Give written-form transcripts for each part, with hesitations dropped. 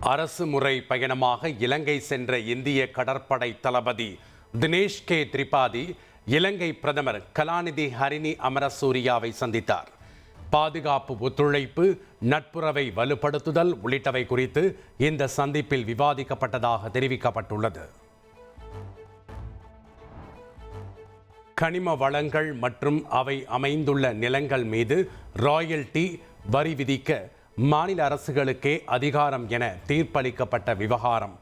அரசு முறை பயணமாக இலங்கை சென்ற இந்திய கடற்படை தளபதி தினேஷ் கே திரிபாதி இலங்கை பிரதமர் கலாநிதி ஹரிணி அமரசூரியாவை சந்தித்தார். பாதுகாப்பு ஒத்துழைப்பு, நட்புறவை வலுப்படுத்துதல் உள்ளிட்டவை குறித்து இந்த சந்திப்பில் விவாதிக்கப்பட்டதாக தெரிவிக்கப்பட்டுள்ளது. கனிம வளங்கள் மற்றும் அவை அமைந்துள்ள நிலங்கள் மீது ராயல்டி வரி விதிக்க மாநில அரசுகளுக்கே அதிகாரம் என தீர்ப்பளிக்கப்பட்ட விவகாரம்.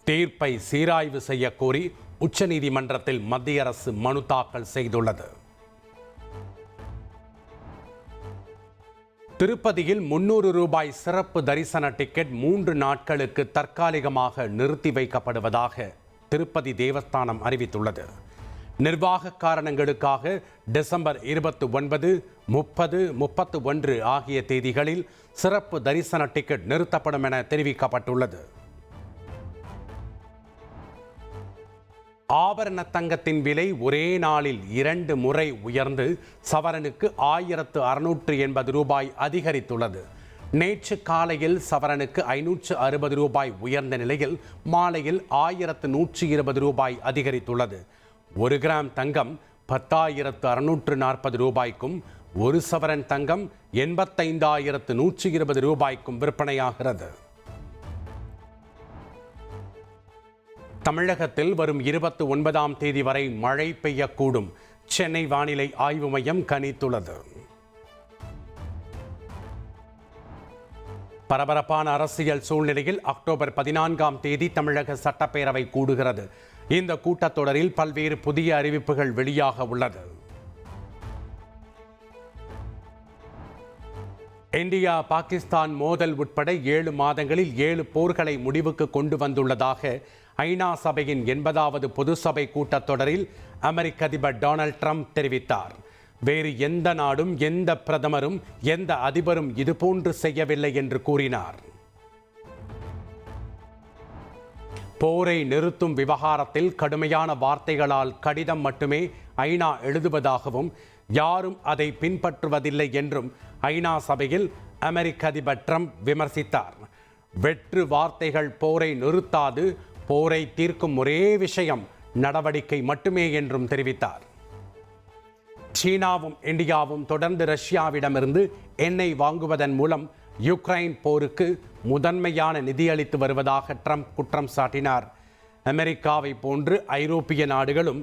தீர்ப்பை சீராய்வு செய்ய கோரி உச்சநீதிமன்றத்தில் மத்திய அரசு மனு தாக்கல் செய்துள்ளது. திருப்பதியில் 300 ரூபாய் சிறப்பு தரிசன டிக்கெட் 3 நாட்களுக்கு தற்காலிகமாக நிறுத்தி வைக்கப்படுவதாக திருப்பதி தேவஸ்தானம் அறிவித்துள்ளது. நிர்வாக காரணங்களுக்காக டிசம்பர் 29, 30, 31 ஆகிய தேதிகளில் சிறப்பு தரிசன டிக்கெட் நிறுத்தப்படும் என தெரிவிக்கப்பட்டுள்ளது. ஆபரண தங்கத்தின் விலை ஒரே நாளில் 2 முறை உயர்ந்து சவரனுக்கு 1680 ரூபாய் அதிகரித்துள்ளது. நேற்று காலையில் சவரனுக்கு 560 ரூபாய் உயர்ந்த நிலையில் மாலையில் 1120 ரூபாய் அதிகரித்துள்ளது. 1 கிராம் தங்கம் 10,640 ரூபாய்க்கும், 1 சவரன் தங்கம் 85,120 ரூபாய்க்கும் விற்பனையாகிறது. தமிழகத்தில் வரும் 29ஆம் தேதி வரை மழை பெய்யக்கூடும், சென்னை வானிலை ஆய்வு மையம் கணித்துள்ளது. பரபரப்பான அரசியல் சூழ்நிலையில் அக்டோபர் 14ஆம் தேதி தமிழக சட்டப்பேரவை கூடுகிறது. இந்த கூட்டத்தொடரில் பல்வேறு புதிய அறிவிப்புகள் வெளியாக உள்ளது. இந்தியா பாகிஸ்தான் மோதல் உட்பட 7 மாதங்களில் 7 போர்களை முடிவுக்கு கொண்டு வந்துள்ளதாக ஐநா சபையின் 80வது பொது சபை கூட்டத்தொடரில் அமெரிக்க அதிபர் டொனால்ட் ட்ரம்ப் தெரிவித்தார். வேறு எந்த நாடும், எந்த பிரதமரும், எந்த அதிபரும் இதுபோன்று செய்யவில்லை என்று கூறினார். போரை நிறுத்தும் விவகாரத்தில் கடுமையான வார்த்தைகளால் கடிதம் மட்டுமே ஐநா எழுதுவதாகவும், யாரும் அதை பின்பற்றுவதில்லை என்றும் ஐநா சபையில் அமெரிக்க அதிபர் ட்ரம்ப் விமர்சித்தார். வெற்று வார்த்தைகள் போரை நிறுத்தாது, போரை தீர்க்கும் ஒரே விஷயம் நடவடிக்கை மட்டுமே என்றும் தெரிவித்தார். சீனாவும் இந்தியாவும் தொடர்ந்து ரஷ்யாவிடமிருந்து எண்ணெய் வாங்குவதன் மூலம் யுக்ரைன் போருக்கு முதன்மையான நிதியளித்து வருவதாக ட்ரம்ப் குற்றம் சாட்டினார். அமெரிக்காவை போன்று ஐரோப்பிய நாடுகளும்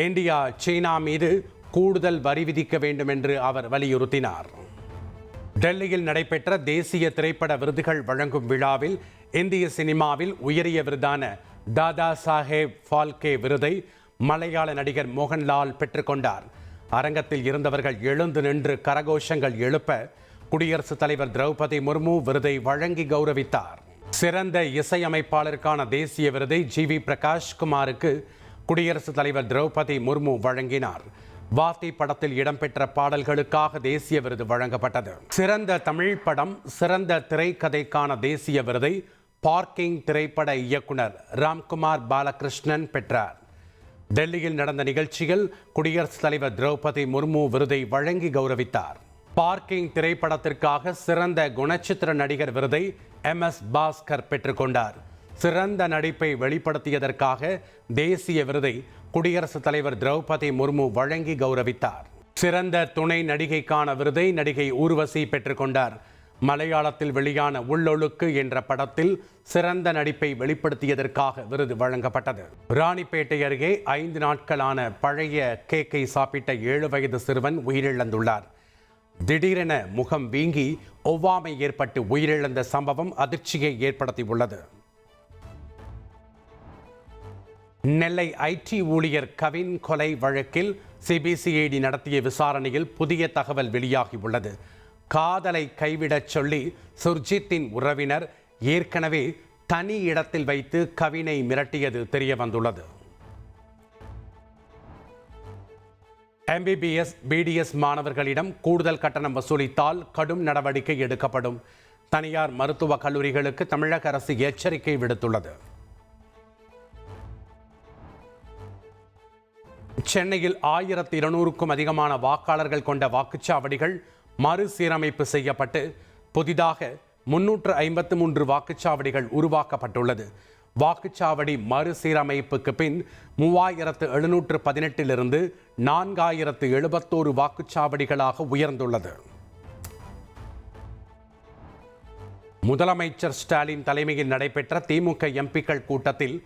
இந்தியா, சீனா மீது கூடுதல் வரி விதிக்க வேண்டும் என்று அவர் வலியுறுத்தினார். டெல்லியில் நடைபெற்ற தேசிய திரைப்பட விருதுகள் வழங்கும் விழாவில் இந்திய சினிமாவில் உயரிய விருதான தாதா சாஹேப் ஃபால்கே விருதை மலையாள நடிகர் மோகன்லால் பெற்றுக்கொண்டார். அரங்கத்தில் இருந்தவர்கள் எழுந்து நின்று கரகோஷங்கள் எழுப்ப குடியரசுத் தலைவர் திரௌபதி முர்மு விருதை வழங்கி கௌரவித்தார். சிறந்த இசையமைப்பாளருக்கான தேசிய விருதை ஜி.வி. பிரகாஷ் குமாருக்கு குடியரசுத் தலைவர் திரௌபதி முர்மு வழங்கினார். வாத்தி படத்தில் இடம்பெற்ற பாடல்களுக்காக தேசிய விருது வழங்கப்பட்டது. சிறந்த தமிழ் படம், சிறந்த திரைக்கதைக்கான தேசிய விருதை பார்க்கிங் திரைப்பட இயக்குனர் ராம்குமார் பாலகிருஷ்ணன் பெற்றார். டெல்லியில் நடந்த நிகழ்ச்சியில் குடியரசுத் தலைவர் திரௌபதி முர்மு விருதை வழங்கி கௌரவித்தார். பார்க்கிங் திரைப்படத்திற்காக சிறந்த குணச்சித்திர நடிகர் விருதை எம்.எஸ். பாஸ்கர் பெற்றுக்கொண்டார். சிறந்த நடிப்பை வெளிப்படுத்தியதற்காக தேசிய விருதை குடியரசுத் தலைவர் திரௌபதி முர்மு வழங்கி கௌரவித்தார். சிறந்த துணை நடிகைக்கான விருதை நடிகை ஊர்வசி பெற்றுக்கொண்டார். மலையாளத்தில் வெளியான உள்ளொழுக்கு என்ற படத்தில் சிறந்த நடிப்பை வெளிப்படுத்தியதற்காக விருது வழங்கப்பட்டது. ராணிப்பேட்டை அருகே 5 நாட்களான பழைய கேக்கை சாப்பிட்ட 7 வயது சிறுவன் உயிரிழந்துள்ளார். திடீரென முகம் வீங்கி ஒவ்வாமை ஏற்பட்டு உயிரிழந்த சம்பவம் அதிர்ச்சியை ஏற்படுத்தியுள்ளது. நெல்லை ஐடி ஊழியர் கவின் கொலை வழக்கில் சிபிசிஐடி நடத்திய விசாரணையில் புதிய தகவல் வெளியாகியுள்ளது. காதலை கைவிடச் சொல்லி சுர்ஜித்தின் உறவினர் ஏற்கனவே தனி இடத்தில் வைத்து கவினை மிரட்டியது தெரிய வந்துள்ளது. MBBS, BDS மாணவர்களிடம் கூடுதல் கட்டணம் வசூலித்தால் கடும் நடவடிக்கை எடுக்கப்படும். தனியார் மருத்துவக் கல்லூரிகளுக்கு தமிழக அரசு எச்சரிக்கை விடுத்துள்ளது. சென்னையில் 1200க்கும் அதிகமான வாக்காளர்கள் கொண்ட வாக்குச்சாவடிகள் மறுசீரமைப்பு செய்யப்பட்டு புதிதாக 353 வாக்குச்சாவடிகள் உருவாக்கப்பட்டுள்ளது. வாக்குச்சாவடி மறுசீரமைப்புக்கு பின் 3718 4071 வாக்குச்சாவடிகளாக உயர்ந்துள்ளது. முதலமைச்சர் ஸ்டாலின் தலைமையில் நடைபெற்ற திமுக எம்பிக்கள் கூட்டத்தில்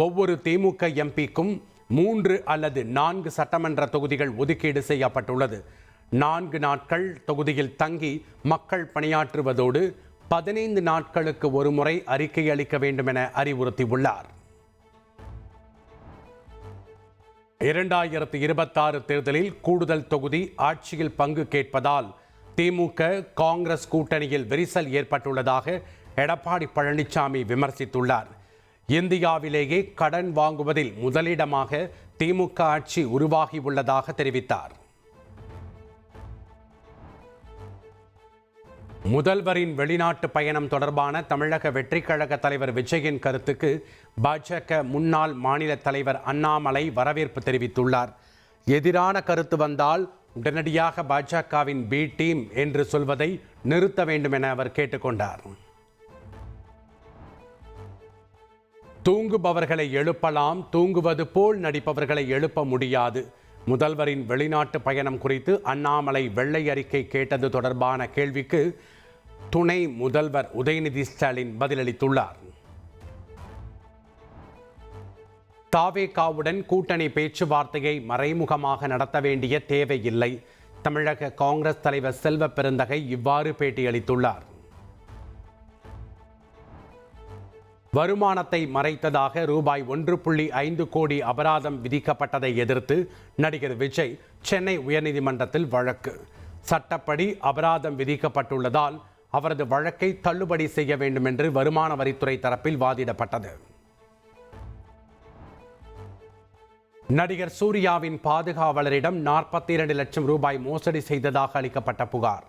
ஒவ்வொரு திமுக எம்பிக்கும் 3 அல்லது 4 சட்டமன்ற தொகுதிகள் ஒதுக்கீடு செய்யப்பட்டுள்ளது. 4 நாட்கள் தொகுதியில் தங்கி மக்கள் பணியாற்றுவதோடு 15 நாட்களுக்கு ஒரு முறை அறிக்கை அளிக்க வேண்டும் என அறிவுறுத்தியுள்ளார். 2026 தேர்தலில் கூடுதல் தொகுதி ஆட்சியில் பங்கு கேட்பதால் திமுக காங்கிரஸ் கூட்டணியில் விரிசல் ஏற்பட்டுள்ளதாக எடப்பாடி பழனிசாமி விமர்சித்துள்ளார். இந்தியாவிலேயே கடன் வாங்குவதில் முதலிடமாக திமுக ஆட்சி உருவாகியுள்ளதாக தெரிவித்தார். முதல்வரின் வெளிநாட்டு பயணம் தொடர்பான தமிழக வெற்றிக் கழக தலைவர் விஜயின் கருத்துக்கு பாஜக முன்னாள் மாநில தலைவர் அண்ணாமலை வரவேற்பு தெரிவித்துள்ளார். எதிரான கருத்து வந்தால் உடனடியாக பாஜகவின் பி டீம் என்று சொல்வதை நிறுத்த வேண்டும் என அவர் கேட்டுக்கொண்டார். தூங்குபவர்களை எழுப்பலாம், தூங்குவது போல் நடிப்பவர்களை எழுப்ப முடியாது. முதல்வரின் வெளிநாட்டு பயணம் குறித்து அண்ணாமலை வெள்ளை அறிக்கை கேட்டது தொடர்பான கேள்விக்கு துணை முதல்வர் உதயநிதி ஸ்டாலின் பதிலளித்துள்ளார். தாவேகாவுடன் கூட்டணி பேச்சுவார்த்தையை மறைமுகமாக நடத்த வேண்டிய தேவையில்லை. தமிழக காங்கிரஸ் தலைவர் செல்வ பெருந்தகை இவ்வாறு பேட்டியளித்துள்ளார். வருமானத்தை மறைத்ததாக ரூபாய் 1.5 கோடி அபராதம் விதிக்கப்பட்டதை எதிர்த்து நடிகர் விஜய் சென்னை உயர்நீதிமன்றத்தில் வழக்கு. சட்டப்படி அபராதம் விதிக்கப்பட்டுள்ளதால் அவரது வழக்கை தள்ளுபடி செய்ய வேண்டும் என்று வருமான வரித்துறை தரப்பில் வாதிடப்பட்டது. நடிகர் சூர்யாவின் பாதுகாவலரிடம் 42 லட்சம் ரூபாய் மோசடி செய்ததாக அளிக்கப்பட்ட புகார்.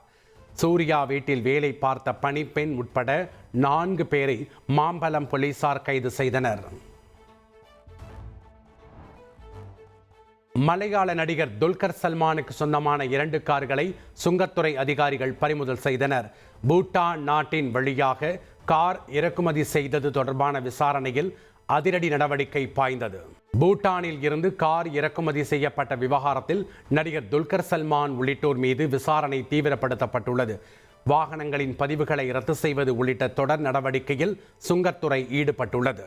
சூர்யா வீட்டில் வேலை பார்த்த பணிப்பெண் உட்பட 4 பேரை மாம்பலம் போலீசார் கைது செய்தனர். மலையாள நடிகர் துல்கர் சல்மானுக்கு சொந்தமான 2 கார்களை சுங்கத்துறை அதிகாரிகள் பறிமுதல் செய்தனர். பூட்டான் நாட்டின் வழியாக கார் இறக்குமதி செய்தது தொடர்பான விசாரணையில் அதிரடி நடவடிக்கை பாய்ந்தது. பூட்டானில் இருந்து கார் இறக்குமதி செய்யப்பட்ட விவகாரத்தில் நடிகர் துல்கர் சல்மான் உள்ளிட்டோர் மீது விசாரணை தீவிரப்படுத்தப்பட்டுள்ளது. வாகனங்களின் பதிவுகளை ரத்து செய்வது உள்ளிட்ட தொடர் நடவடிக்கையில் சுங்கத்துறை ஈடுபட்டுள்ளது.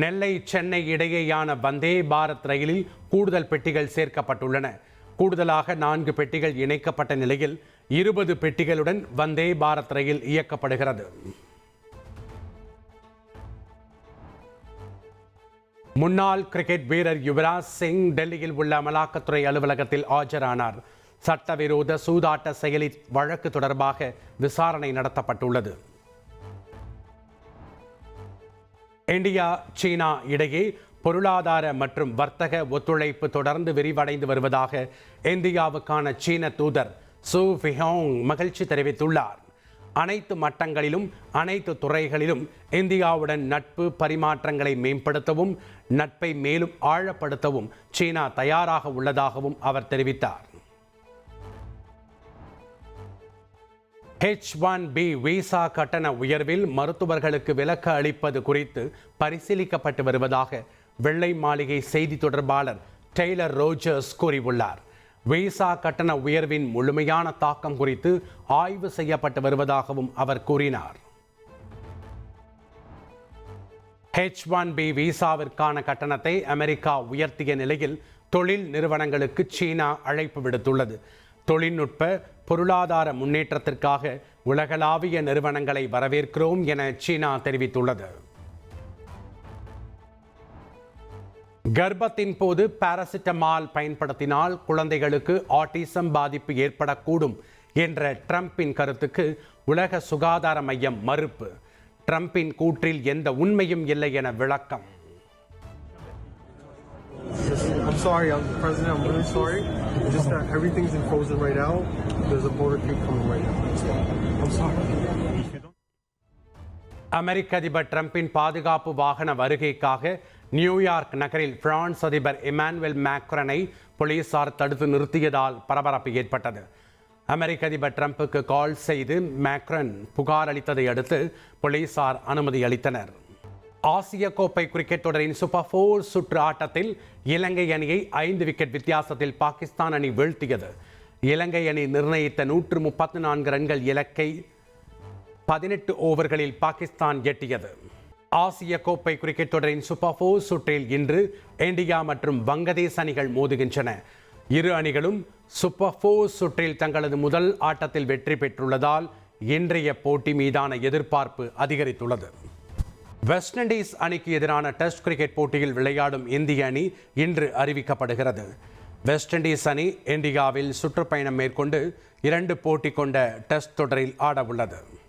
நெல்லை சென்னை இடையேயான வந்தே பாரத் ரயிலில் கூடுதல் பெட்டிகள் சேர்க்கப்பட்டுள்ளன. கூடுதலாக 4 பெட்டிகள் இணைக்கப்பட்ட நிலையில் 20 பெட்டிகளுடன் வந்தே பாரத் ரயில் இயக்கப்படுகிறது. முன்னாள் கிரிக்கெட் வீரர் யுவராஜ் சிங் டெல்லியில் உள்ள அமலாக்கத்துறை அலுவலகத்தில் ஆஜரானார். சட்டவிரோத சூதாட்ட செயலி வழக்கு தொடர்பாக விசாரணை நடத்தப்பட்டுள்ளது. இந்தியா சீனா இடையே பொருளாதார மற்றும் வர்த்தக ஒத்துழைப்பு தொடர்ந்து விரிவடைந்து வருவதாக இந்தியாவுக்கான சீன தூதர் சூ ஃபிஹோங் மகிழ்ச்சி தெரிவித்துள்ளார். அனைத்து மட்டங்களிலும் அனைத்து துறைகளிலும் இந்தியாவுடன் நட்பு பரிமாற்றங்களை மேம்படுத்தவும் நட்பை மேலும் ஆழப்படுத்தவும் சீனா தயாராக உள்ளதாகவும் அவர் தெரிவித்தார். H1B விசா கட்டண உயர்வில் மருத்துவர்களுக்கு விலக்கு அளிப்பது குறித்து பரிசீலிக்கப்பட்டு வருவதாக வெள்ளை மாளிகை செய்தி தொடர்பாளர் டெய்லர் ரோஜர்ஸ் கூறியுள்ளார். விசா கட்டண உயர்வின் முழுமையான தாக்கம் குறித்து ஆய்வு செய்யப்பட்டு வருவதாகவும் அவர் கூறினார். H1B விசாவிற்கான கட்டணத்தை அமெரிக்கா உயர்த்திய நிலையில் தொழில் நிறுவனங்களுக்கு சீனா அழைப்பு விடுத்துள்ளது. தொழில்நுட்ப பொருளாதார முன்னேற்றத்திற்காக உலகளாவிய நிறுவனங்களை வரவேற்கிறோம் என சீனா தெரிவித்துள்ளது. கர்ப்பத்தின் போது பாராசிட்டமால் பயன்படுத்தினால் குழந்தைகளுக்கு ஆட்டிசம் பாதிப்பு ஏற்படக்கூடும் என்ற ட்ரம்பின் கருத்துக்கு உலக சுகாதார மையம் மறுப்பு. ட்ரம்பின் கூற்றில் எந்த உண்மையும் இல்லை என விளக்கம். I'm sorry, President. I'm really sorry. Just that everything's in frozen right now. There's a border creep coming right now. I'm sorry. அமெரிக்க அதிபர் ட்ரம்பின் பாதுகாப்பு வாகன வருகைக்காக நியூயார்க் நகரில் பிரான்ஸ் அதிபர் இமானுவேல் மேக்ரானை போலீசார் தடுத்து நிறுத்தியதால் பரபரப்பு ஏற்பட்டது. அமெரிக்க அதிபர் ட்ரம்புக்கு கால் செய்து மேக்ரன் புகார் அளித்ததை அடுத்து போலீசார் அனுமதி அளித்தனர். ஆசிய கோப்பை கிரிக்கெட் தொடரின் சூப்பர் 4 சுற்று ஆட்டத்தில் இலங்கை அணியை 5 விக்கெட் வித்தியாசத்தில் பாகிஸ்தான் அணி வீழ்த்தியது. இலங்கை அணி நிர்ணயித்த 134 ரன்கள் இலக்கை 18 ஓவர்களில் பாகிஸ்தான் எட்டியது. ஆசிய கோப்பை கிரிக்கெட் தொடரின் சூப்பர் 4 சுற்றில் இன்று இந்தியா மற்றும் வங்கதேச அணிகள் மோதுகின்றன. இரு அணிகளும் சூப்பர் 4 சுற்றில் தங்களது முதல் ஆட்டத்தில் வெற்றி பெற்றுள்ளதால் இன்றைய போட்டி மீதான எதிர்பார்ப்பு அதிகரித்துள்ளது. வெஸ்ட் இண்டீஸ் அணிக்கு எதிரான டெஸ்ட் கிரிக்கெட் போட்டியில் விளையாடும் இந்திய அணி இன்று அறிவிக்கப்படுகிறது. வெஸ்ட் இண்டீஸ் அணி இந்தியாவில் சுற்றுப்பயணம் மேற்கொண்டு 2 போட்டி கொண்ட டெஸ்ட் தொடரில் ஆட உள்ளது.